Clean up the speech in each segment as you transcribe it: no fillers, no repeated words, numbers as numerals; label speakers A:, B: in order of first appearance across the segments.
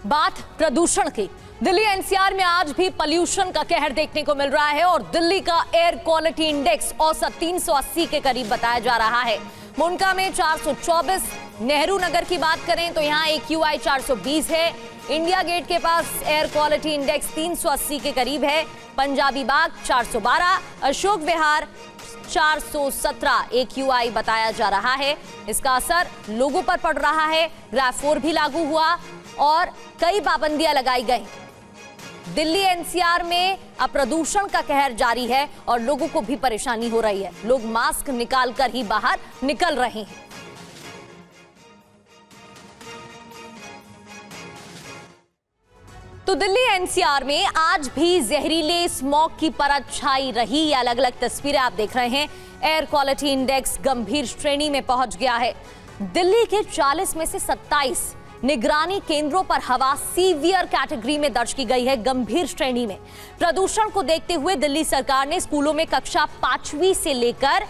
A: बात प्रदूषण की। दिल्ली एनसीआर में आज भी पॉल्यूशन का कहर देखने को मिल रहा है और दिल्ली का एयर क्वालिटी इंडेक्स औसत 380 के करीब बताया जा रहा है। मुंडका में 424, नेहरू नगर की बात करें तो यहाँ AQI 420 है। इंडिया गेट के पास एयर क्वालिटी इंडेक्स 380 के करीब है। पंजाबी बाग 412, अशोक विहार 417 AQI बताया जा रहा है। इसका असर लोगों पर पड़ रहा है। ग्राफ 4 भी लागू हुआ और कई पाबंदियां लगाई गई। दिल्ली एनसीआर में अब प्रदूषण का कहर जारी है और लोगों को भी परेशानी हो रही है। लोग मास्क निकालकर ही बाहर निकल रहे हैं। तो दिल्ली एनसीआर में आज भी जहरीले स्मॉग की परत छाई रही। ये अलग अलग तस्वीरें आप देख रहे हैं। एयर क्वालिटी इंडेक्स गंभीर श्रेणी में पहुंच गया है। दिल्ली के 40 में से 27 निगरानी केंद्रों पर हवा सीवियर कैटेगरी में दर्ज की गई है, गंभीर श्रेणी में। प्रदूषण को देखते हुए दिल्ली सरकार ने स्कूलों में कक्षा 5वीं से लेकर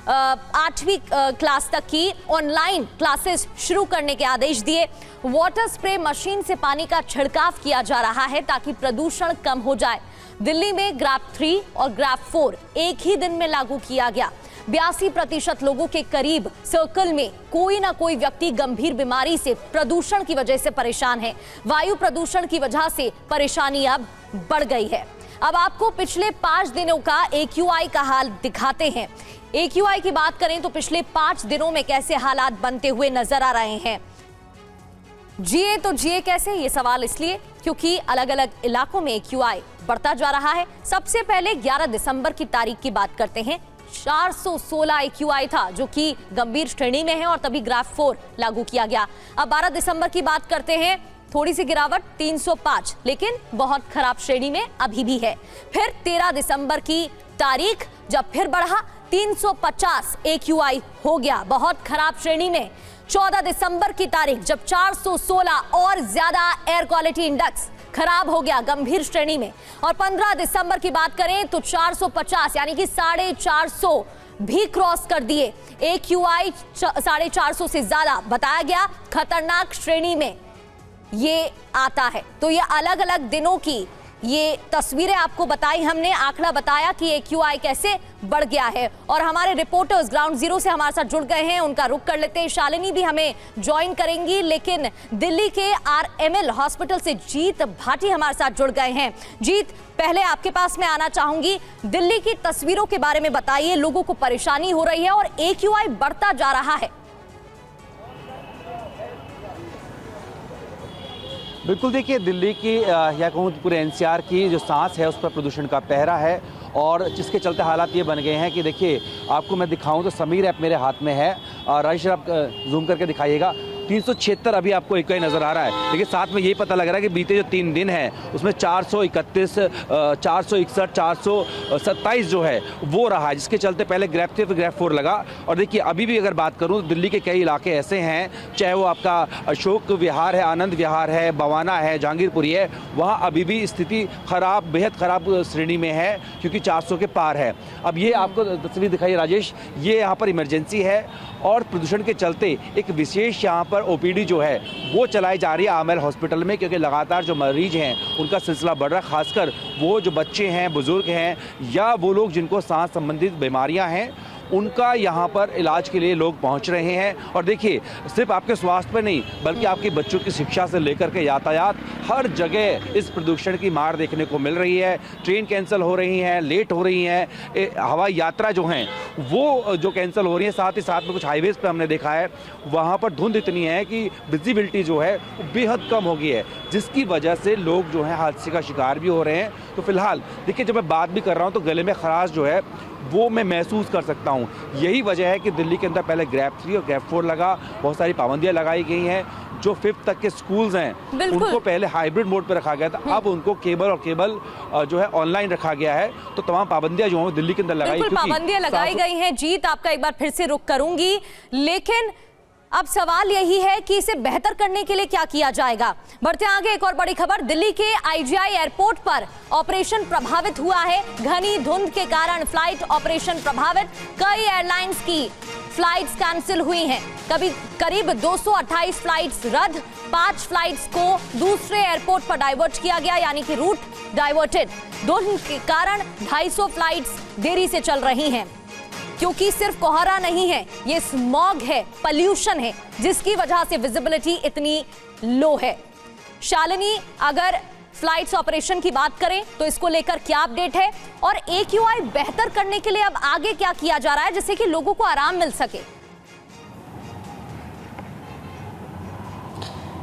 A: 8वीं क्लास तक की ऑनलाइन क्लासेस शुरू करने के आदेश दिए। वाटर स्प्रे मशीन से पानी का छिड़काव किया जा रहा है ताकि प्रदूषण कम हो जाए। दिल्ली में ग्राफ 3 और ग्राफ 4 एक ही दिन में लागू किया गया। 82% लोगों के करीब सर्कल में कोई ना कोई व्यक्ति गंभीर बीमारी से प्रदूषण की वजह से परेशान है। वायु प्रदूषण की वजह से परेशानी अब बढ़ गई है। अब आपको पिछले 5 दिनों का AQI का हाल दिखाते हैं। AQI की बात करें तो पिछले 5 दिनों में कैसे हालात बनते हुए नजर आ रहे हैं। जिए तो जिए कैसे, ये सवाल इसलिए क्योंकि अलग अलग इलाकों में AQI बढ़ता जा रहा है। सबसे पहले 11 दिसंबर की तारीख की बात करते हैं। 416 AQI था जो कि गंभीर श्रेणी में है और तभी ग्राफ 4 लागू किया गया। अब 12 दिसंबर की बात करते हैं, थोड़ी सी गिरावट 305, लेकिन बहुत खराब श्रेणी में अभी भी है। फिर 13 दिसंबर की तारीख जब फिर बढ़ा 350 AQI हो गया, बहुत खराब श्रेणी में। 14 दिसंबर की तारीख जब 416 और ज्यादा एयर क्वालिटी इंडेक्स खराब हो गया, गंभीर श्रेणी में। और 15 दिसंबर की बात करें तो 450 यानी कि 450 भी क्रॉस कर दिए। AQI 450 से ज्यादा बताया गया, खतरनाक श्रेणी में ये आता है। तो ये अलग अलग दिनों की ये तस्वीरें आपको बताई हमने, आंकड़ा बताया कि AQI कैसे बढ़ गया है। और हमारे रिपोर्टर्स ग्राउंड जीरो से हमारे साथ जुड़ गए हैं, उनका रुख कर लेते हैं। शालिनी भी हमें ज्वाइन करेंगी, लेकिन दिल्ली के RML हॉस्पिटल से जीत भाटी हमारे साथ जुड़ गए हैं। जीत, पहले आपके पास मैं आना चाहूंगी, दिल्ली की तस्वीरों के बारे में बताइए। लोगों को परेशानी हो रही है और AQI बढ़ता जा रहा है।
B: बिल्कुल, देखिए दिल्ली की या कहूँ पूरे NCR की जो सांस है उस पर प्रदूषण का पहरा है और जिसके चलते हालात ये बन गए हैं कि देखिए आपको मैं दिखाऊं तो समीर ऐप मेरे हाथ में है और राजेश आप जूम करके दिखाइएगा। 376 अभी आपको AQI नज़र आ रहा है, लेकिन साथ में ये पता लग रहा है कि बीते जो 3 दिन हैं उसमें 431, 461, 427 जो है वो रहा, जिसके चलते पहले ग्राफ 3 फिर ग्राफ 4 लगा। और देखिए अभी भी अगर बात करूं तो दिल्ली के कई इलाके ऐसे हैं, चाहे वो आपका अशोक विहार है, आनंद विहार है, बवाना है, जहांगीरपुरी है, वहाँ अभी भी स्थिति खराब, बेहद खराब श्रेणी में है क्योंकि 400 के पार है। अब ये आपको तस्वीर दिखाइए राजेश, ये यहाँ पर इमरजेंसी है और प्रदूषण के चलते एक विशेष यहाँ पर OPD जो है वो चलाई जा रही है RML हॉस्पिटल में, क्योंकि लगातार जो मरीज हैं उनका सिलसिला बढ़ रहा है। खासकर वो जो बच्चे हैं, बुजुर्ग हैं या वो लोग जिनको सांस संबंधित बीमारियां हैं, उनका यहाँ पर इलाज के लिए लोग पहुँच रहे हैं। और देखिए सिर्फ आपके स्वास्थ्य पर नहीं बल्कि आपके बच्चों की शिक्षा से लेकर के यातायात, हर जगह इस प्रदूषण की मार देखने को मिल रही है। ट्रेन कैंसिल हो रही हैं, लेट हो रही हैं, हवाई यात्रा जो हैं वो जो कैंसिल हो रही है। साथ ही साथ में कुछ हाईवेज़ पे हमने देखा है वहाँ पर धुंध इतनी है कि विजिबिलिटी जो है वो बेहद कम हो गई है, जिसकी वजह से लोग जो हैं हादसे का शिकार भी हो रहे हैं। तो फिलहाल देखिए जब मैं बात भी कर रहा हूँ तो गले में खराश जो है वो मैं महसूस कर सकता हूँ। यही वजह है कि दिल्ली के अंदर पहले ग्राफ 3 और ग्राफ 4 लगा, बहुत सारी पाबंदियां लगाई गई हैं। जो 5th तक के स्कूल्स हैं उनको पहले हाइब्रिड मोड पर रखा गया था, अब उनको केबल जो है ऑनलाइन रखा गया है। तो तमाम पाबंदियां जो हैं दिल्ली के अंदर लगाई
A: गई हैं। जीत, आपका एक बार फिर से रुख करूंगी, लेकिन अब सवाल यही है कि इसे बेहतर करने के लिए क्या किया जाएगा। बढ़ते आगे, एक और बड़ी खबर, दिल्ली के IGI एयरपोर्ट पर ऑपरेशन प्रभावित हुआ है। घनी धुंध के कारण फ्लाइट ऑपरेशन प्रभावित, कई एयरलाइंस की फ्लाइट्स कैंसिल हुई हैं, कभी करीब 228 फ्लाइट्स रद्द, 5 फ्लाइट्स को दूसरे एयरपोर्ट पर डाइवर्ट किया गया, यानी कि रूट डाइवर्टेड। दोनों के कारण 250 फ्लाइट्स देरी से चल रही हैं, क्योंकि सिर्फ कोहरा नहीं है, ये स्मॉग है, पॉल्यूशन है, जिसकी वजह से विजिबिलिटी इतनी लो है। शालिनी, अगर फ्लाइट्स ऑपरेशन की बात करें तो इसको लेकर क्या अपडेट है और AQI बेहतर करने के लिए अब आगे क्या किया जा रहा है जिससे कि लोगों को आराम मिल सके?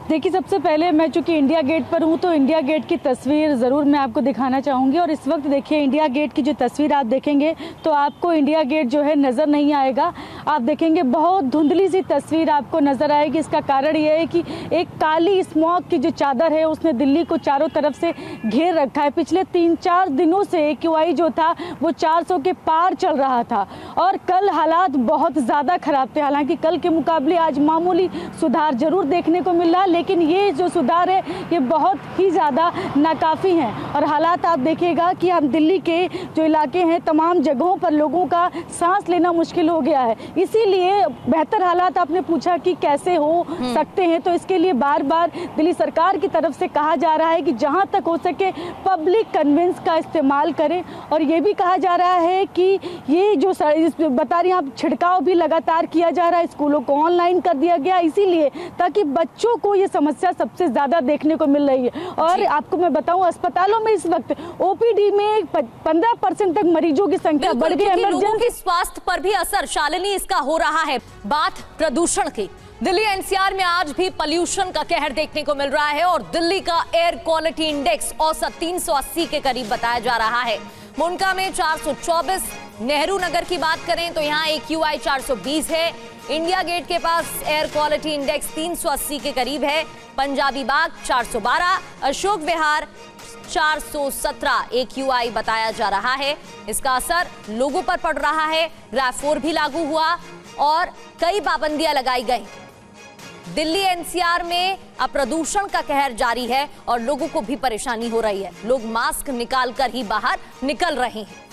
C: देखिए, सबसे पहले मैं चूंकि इंडिया गेट पर हूं तो इंडिया गेट की तस्वीर ज़रूर मैं आपको दिखाना चाहूँगी। और इस वक्त देखिए, इंडिया गेट की जो तस्वीर आप देखेंगे तो आपको इंडिया गेट जो है नज़र नहीं आएगा। आप देखेंगे बहुत धुंधली सी तस्वीर आपको नज़र आएगी। इसका कारण ये है कि एक काली स्मॉग की जो चादर है उसने दिल्ली को चारों तरफ से घेर रखा है। पिछले 3-4 दिनों से AQI जो था वो 400 के पार चल रहा था और कल हालात बहुत ज़्यादा ख़राब थे। हालांकि कल के मुकाबले आज मामूली सुधार ज़रूर देखने को मिल रहा है, लेकिन ये जो सुधार है ये बहुत ही ज़्यादा नाकाफ़ी हैं। और हालात आप देखिएगा कि हम दिल्ली के जो इलाके हैं तमाम जगहों पर लोगों का सांस लेना मुश्किल हो गया है। इसीलिए बेहतर हालात आपने पूछा कि कैसे हो सकते हैं, तो इसके लिए बार बार दिल्ली सरकार की तरफ से कहा जा रहा है कि जहां तक हो सके पब्लिक कन्वेंस का इस्तेमाल करें। और ये भी कहा जा रहा है कि ये जो बता रही हैं आप, छिड़काव भी लगातार किया जा रहा है, स्कूलों को ऑनलाइन कर दिया गया, इसीलिए ताकि बच्चों को ये समस्या सबसे ज्यादा देखने को मिल रही है। और आपको मैं बताऊं, अस्पतालों में इस वक्त OPD में 15% तक मरीजों की संख्या बढ़ गई।
A: लोगों के स्वास्थ्य पर भी असर शालिनी इसका हो रहा है। बात प्रदूषण की, दिल्ली NCR में आज भी पॉल्यूशन का कहर देखने को मिल रहा है और दिल्ली का एयर क्वालिटी इंडेक्स औसत 380 के करीब बताया जा रहा है। मुंडका में 424, नेहरू नगर की बात करें तो यहाँ AQI 420 है। इंडिया गेट के पास एयर क्वालिटी इंडेक्स 380 के करीब है। पंजाबी बाग 412, अशोक विहार 417 AQI बताया जा रहा है। इसका असर लोगों पर पड़ रहा है। ग्राफ 4 भी लागू हुआ और कई पाबंदियां लगाई गई। दिल्ली NCR में अब प्रदूषण का कहर जारी है और लोगों को भी परेशानी हो रही है। लोग मास्क निकालकर ही बाहर निकल रहे हैं।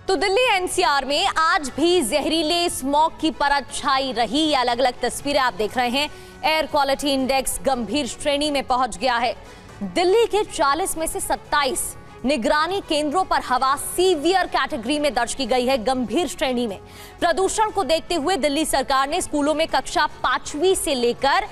A: तो दिल्ली NCR में आज भी जहरीले स्मॉग की परत छाई रही। ये अलग अलग तस्वीरें आप देख रहे हैं। एयर क्वालिटी इंडेक्स गंभीर श्रेणी में पहुंच गया है। दिल्ली के 40 में से 27 निगरानी केंद्रों पर हवा सीवियर कैटेगरी में दर्ज की गई है, गंभीर श्रेणी में। प्रदूषण को देखते हुए दिल्ली सरकार ने स्कूलों में कक्षा 5वीं से लेकर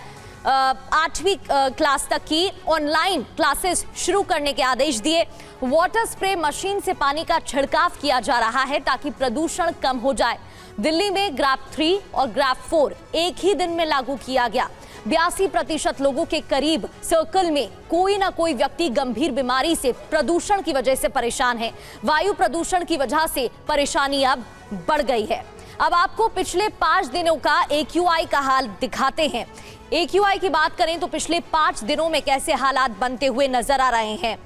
A: 8वीं क्लास तक की ऑनलाइन क्लासेस शुरू करने के आदेश दिए। वाटर स्प्रे मशीन से पानी का छिड़काव किया जा रहा है ताकि प्रदूषण कम हो जाए। दिल्ली में ग्राफ 3 और ग्राफ 4 एक ही दिन में लागू किया गया। 82% लोगों के करीब सर्कल में कोई ना कोई व्यक्ति गंभीर बीमारी से प्रदूषण की वजह से परेशान है। वायु प्रदूषण की वजह से परेशानी अब बढ़ गई है। अब आपको पिछले 5 दिनों का AQI का हाल दिखाते हैं। AQI की बात करें तो पिछले 5 दिनों में कैसे हालात बनते हुए नजर आ रहे हैं।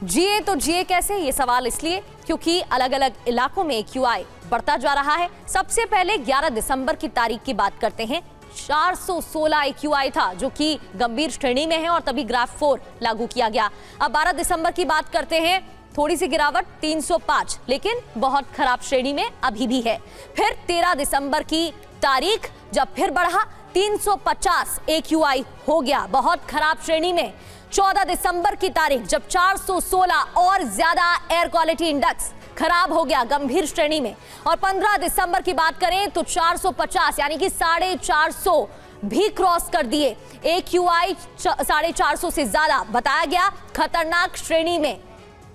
A: जिए तो जिए कैसे, ये सवाल इसलिए क्योंकि अलग अलग इलाकों में AQI बढ़ता जा रहा है। सबसे पहले 11 दिसंबर की तारीख की बात करते हैं। 416 AQI था जो कि गंभीर श्रेणी में है और तभी ग्राफ 4 लागू किया गया। अब 12 दिसंबर की बात करते हैं, थोड़ी सी गिरावट 305, लेकिन बहुत खराब श्रेणी में अभी भी है। फिर 13 दिसंबर की तारीख जब फिर बढ़ा 350 AQI हो गया, बहुत खराब श्रेणी में। 14 दिसंबर की तारीख जब 416 और ज्यादा एयर क्वालिटी इंडेक्स खराब हो गया, गंभीर श्रेणी में। और 15 दिसंबर की बात करें तो 450 यानी कि 450 भी क्रॉस कर दिए। AQI 450 से ज्यादा बताया गया, खतरनाक श्रेणी में।